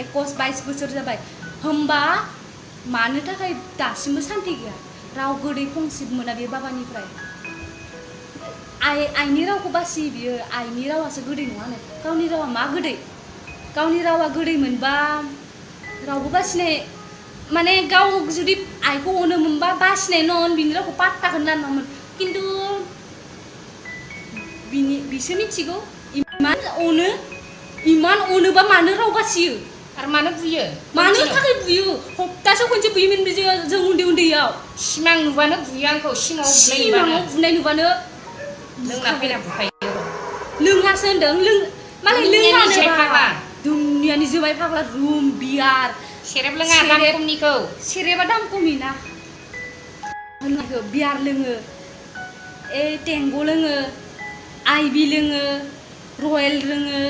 21-22 बोसोर जाबाय होमबा मानो थाखाय दासिमबो सान्ति गैया राव गोदै फंसेबो मोना बे बाबानिफ्राय आइनि रावखौ बासियो बियो आइनि रावासो गोदै नङानो गावनि रावा मा गोदै गावनि रावा गोदै मोनबा रावबो बासिनाय माने गाव जुदि आइखौ अनो मोनबा बासिनाय नङामोन बिनि रावखौ पात्ताखौनो लानाय नङामोन खिन्थु बिसो मिथिगौ इमान अनोबा मानो राव बासियो आरो मानो बुयो मानो थाखाय बुयो हप्तासेयाव खनसे बुयोमोन जों उन्दैयाव सिमां नुबानो बुयो आंखौ सिमाङाव बुनाय नुबानो लोंना फैना बुखायो लोंहासो होनदों मालाय लोंहानोबा दुनियानि जुमाय फाग्ला रुम बियार सेरेब लोङा दाम खमनिखौ सेरेबा दाम खमनि ना बियार लोङो टेंग' लोङो आइबि लोङो रयेल लोङो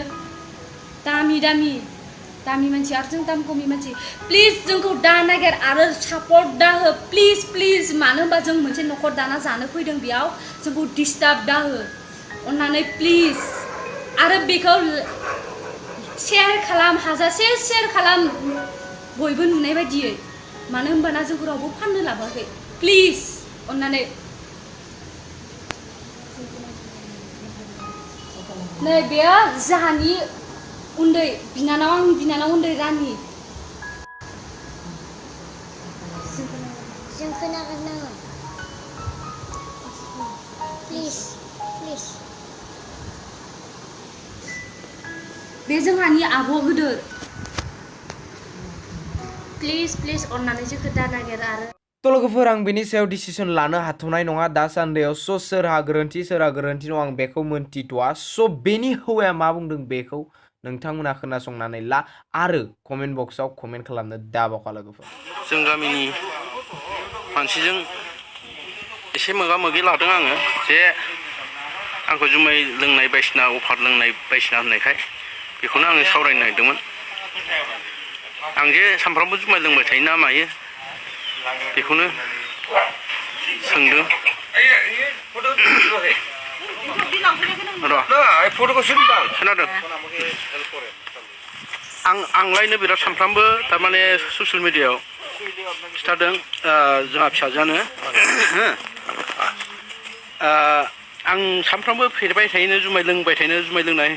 दामि मानसि आरो जों दाम खमनि मानसि प्लिज जोंखौ दा नागिर आरो सापर्ट दा हो प्लिज मानो होनबा जों मोनसे न'खर दाना जानो फैदों बेयाव जोंखौ डिस्टार्ब दा हो अन्नानै प्लिज आरो बेखौ शेयार खालाम हाजासे शेयार खालाम बयबो नुनाय बायदियै मानो होनबाना जोंखौ रावबो फाननो लाबोआखै प्लिज अन्नानै नै बेयो जाहानि उन्दै बिनानाव आंनि बिनानाव उन्दै रानि जों खोनागोन नामा प्लिज बे जोंहानि आब' गोदोर प्लिज अन्नानै जोंखौ दा नागिर आरो थ' लोगोफोर आं बेनि सायाव डिसिसन लानो हाथ'नाय नङा दासान्दियाव स' सोरहा गोरोन्थि दं आं बेखौ मोनथिथ'वा स' बेनि हौवाया मा बुंदों बेखौ नोंथांमोना खोनासंनानै ला आरो कमेन्ट बक्सआव कमेन्ट खालामनो दाबावखा लोगोफोर जों गामिनि मानसिजों एसे मोगा मोगि लादों आङो जे आंखौ जुमाय लोंनाय बायदिसिना अफार लोंनाय बायदिसिना होननायखाय बेखौनो आङो सावरायनो नागिरदोंमोन आं जे सानफ्रामबो जुमाय लोंबाय थायो ना मायो बेखौनो सोंदों खोनादों आंलायनो बिराद सानफ्रामबो थारमाने ससियेल मिडियायाव खिथादों जोंहा फिसाजोआनो आं सानफ्रामबो फेरबाय थायोनो जुमाय लोंबाय थायोनो जुमाय लोंनाय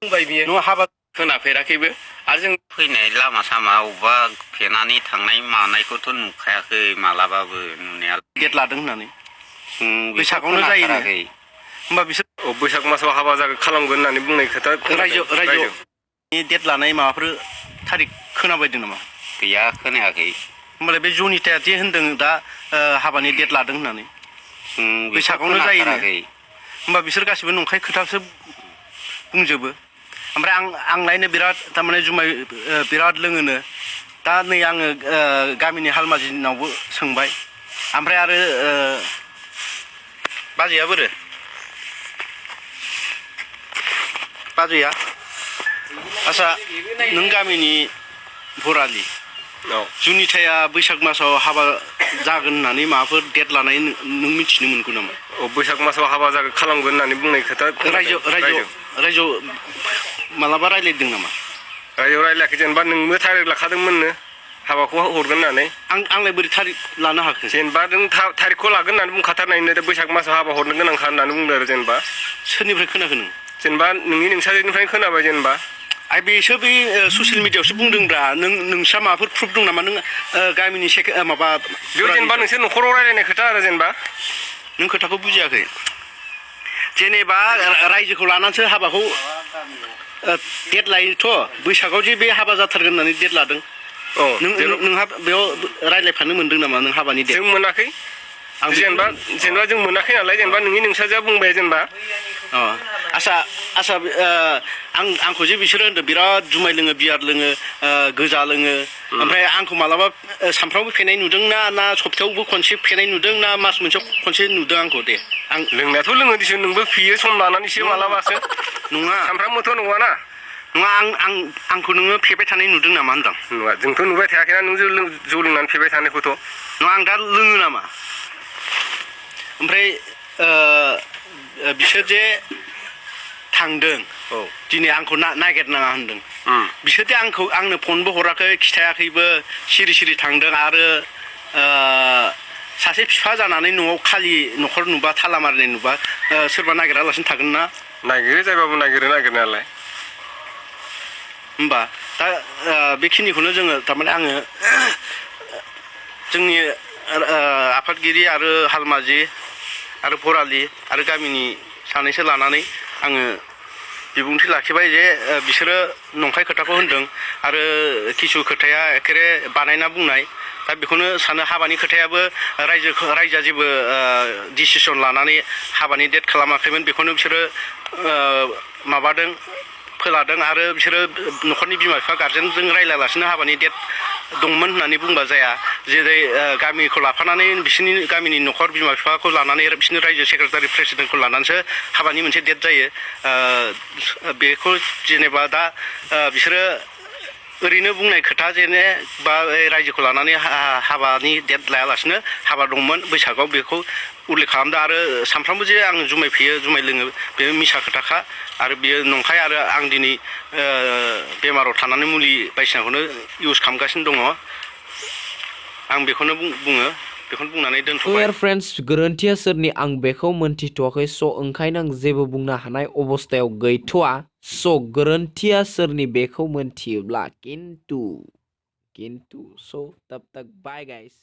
बुंबाय बियो न' हाबा खोनाफेराखैबो आरो जों फैनाय लामा सामा अबेबा फेनानै थांनाय मानायखौथ' नुखायाखै मालाबाबो नुनाया डेट लादों होननानै बैसागावनो जायो होमबा बिसोर बैसाग मासाव हाबा खालामगोन होननानै बुंनाय खोथा रायजोनि डेट लानाय माबाफोर थारिख खोनाबायदों नामा गैया खोनायाखै होमबालाय बे जनिताया जे होनदों दा हाबानि डेट लादों होननानै बैसागावनो जायो होमबा बिसोर गासिबो नंखाय खोथासो बुंजोबो ओमफ्राय आंलायनो बिराद थारमाने जुमाय बिराद लोङोनो दा नै आङो गामिनि हालमाजिनावबो सोंबाय ओमफ्राय आरो बाजैया बोरो बाजैया आच्छा नों गामिनि भरालि जुनिताया बैसाग मासाव हाबा जागोन होननानै माबाफोर डेट लानाय नों मिथिनो मोनगौ नामा बैसाग मासाव हाबा खालामगोन होननानै बुंनाय खोथा रायजो मालाबा रायज्लायदों नामा रायजोआव रायज्लायाखै जेनेबा नोंबो थारिख लाखादोंमोननो हाबाखौ हरगोन होननानै आंलाय बोरै थारिख लानो हाखो जेनेबा नों थारिखखौ लागोन होननानै बुंखाथारनायनो बैसाग मासाव हाबा हरनो गोनांखा होननानै बुंदों आरो जेनेबा सोरनिफ्राय खोनाखो नों जेनेबा नोंसाजोनिफ्रायनो खोनाबाय जेनेबा आइ बेसो बे ससियेल मिडियायावसो बुंदोंब्रा नोंस्रा माबाफोर प्रुफ दं नामा नों गामिनि माबा बेयाव जेनेबा नोंसोर न'खराव रायज्लायनाय खोथा आरो जेनेबा नों खोथाखौ बुजियाखै जेनेबा रायजोखौ लानानैसो हाबाखौ डेट लायोथ' बैसागाव जे बे हाबा जाथारगोन होननानै डेट लादों नोंहा बेयाव रायज्लायफानो मोनदों नामा नों हाबानि डेट जों मोनाखै जेनेबा जों मोनाखै नालाय जेनेबा नोंनि नोंसाजोआ बुंबाय जेनेबा आच्छा आंखौ जे बिसोरो होनदों बिराद जुमाय लोङो बियार लोङो गोजा लोङो ओमफ्राय आंखौ मालाबा सानफ्रामबो फेनाय नुदों ना सप्तायावबो खनसे फेनाय नुदों ना मास मोनसेयाव खनसे नुदों आंखौ दे आं लोंनायाथ' लोङो दिसु नोंबो फेयो सम लानानैसो मालाबासो नङा सानफ्रामबोथ' नङाना नङा आंखौ नोङो फेबाय थानाय नुदों नामा होनदों नङा जोंथ' नुबाय थायाखैना नों जौ लोंनानै फेबाय थानायखौथ' नङा आं दा लोङो नामा ओमफ्राय बिसोर जे थांदों औ दिनै आंखौ नागिरनाङा होनदों बिसोरदि आंनो फनबो हराखै खिथायाखैबो सिरि सिरि थांदों आरो सासे बिफा जानानै न'आव खालि न'खर नुबा थाला मारिनाय नुबा सोरबा नागिरालासिनो थागोन ना नागिरो जायबाबो नागिरनायालाय होमबा दा बेखिनिखौनो जोङो थारमाने आङो जोंनि आफादगिरि आरो हालमाजि आरो भरालि आरो गामिनि सानैसो लानानै आङो बिबुंथि लाखिबाय जे बिसोरो नंखाय खोथाखौ होनदों आरो किसु खोथाया एखेरे बानायना बुंनाय दा बेखौनो सानो हाबानि खोथायाबो रायजोआ जेबो डिसिसन लानानै हाबानि डेट खालामाखैमोन बेखौनो बिसोरो माबादों फोलादों आरो बिसोरो न'खरनि बिमा बिफा गार्जेनजों रायलायालासिनो हाबानि डेट दंमोन होननानै बुंबा जाया जेरै गामिखौ लाफानानै बिसोरनि गामिनि न'खर बिमा बिफाखौ लानानै बिसोरनि रायजो सेक्रेटारि प्रेसिडेन्टखौ लानानैसो हाबानि मोनसे डेट जायो बेखौ जेनेबा दा बिसोरो ओरैनो बुंनाय खोथा जेने बा रायजोखौ लानानै हाबानि डेट लायालासिनो हाबा दंमोन बैसागआव बेखौ उल्लेख खालामदों आरो सानफ्रामबो जे आं जुमाय फेयो जुमाय लोङो बे मिसा खोथाखा आरो बेयो नंखाय आरो आं दिनै बेमाराव थानानै मुलि बायदिसिनाखौनो इउज खालामगासिनो दङ आं बेखौनो बुङो बेखौनो बुंनानै दोनथ'बाय फ्रेन्ड्स गोरोन्थिया सोरनि आं बेखौ मोनथिथ'वाखै स' ओंखायनो आं जेबो बुंनो हानाय अबस्थायाव गैथ'वा स' गोरोन्थिया सोरनि बेखौ मोनथियोब्ला किन्तु स' तब तक बाय गाइस